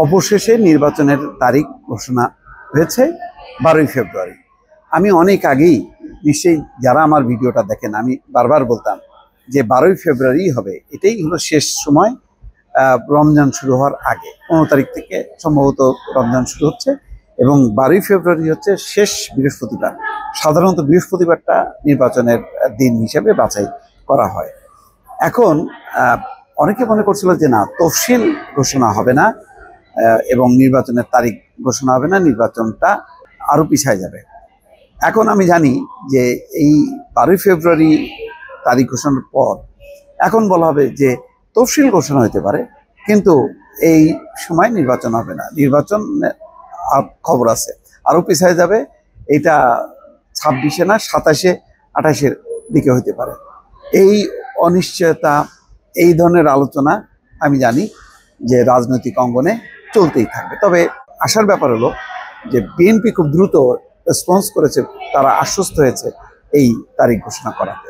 অবশেষে নির্বাচনের তারিখ ঘোষণা হয়েছে 12ই ফেব্রুয়ারি। আমি অনেক আগেই, নিশ্চয়ই যারা আমার ভিডিওটা দেখেন, আমি বারবার বলতাম যে 12ই ফেব্রুয়ারি হবে, এটাই হলো শেষ সময়। রমজান শুরু হওয়ার আগে 15 তারিখ থেকে সম্ভবত রমজান শুরু হচ্ছে এবং 12ই ফেব্রুয়ারি হচ্ছে শেষ বৃহস্পতিবার। সাধারণত বৃহস্পতিবারটা নির্বাচনের দিন হিসেবে বাছাই করা হয়। এখন অনেকে মনে করছিল যে না, তফসিল ঘোষণা হবে না এবং নির্বাচনের তারিখ ঘোষণা হবে না, নির্বাচনটা আরো পিছায় যাবে। এখন আমি জানি যে এই 12ই ফেব্রুয়ারি তারিখ ঘোষণার পর এখন বলা হবে যে তফসিল ঘোষণা হতে পারে, কিন্তু এই সময় নির্বাচন হবে না, নির্বাচন খবর আছে আরো পিছায় যাবে। এটা 26-এ না, 27-এ 28-এর দিকে হতে পারে। এই অনিশ্চয়তা, এই ধরনের আলোচনা আমি জানি যে রাজনৈতিক অঙ্গনে চলতেই থাকবে। তবে আশার ব্যাপার হলো যে বিএনপি খুব দ্রুত রেসপন্স করেছে, তারা আশ্বস্ত হয়েছে এই তারিখ ঘোষণা করাতে।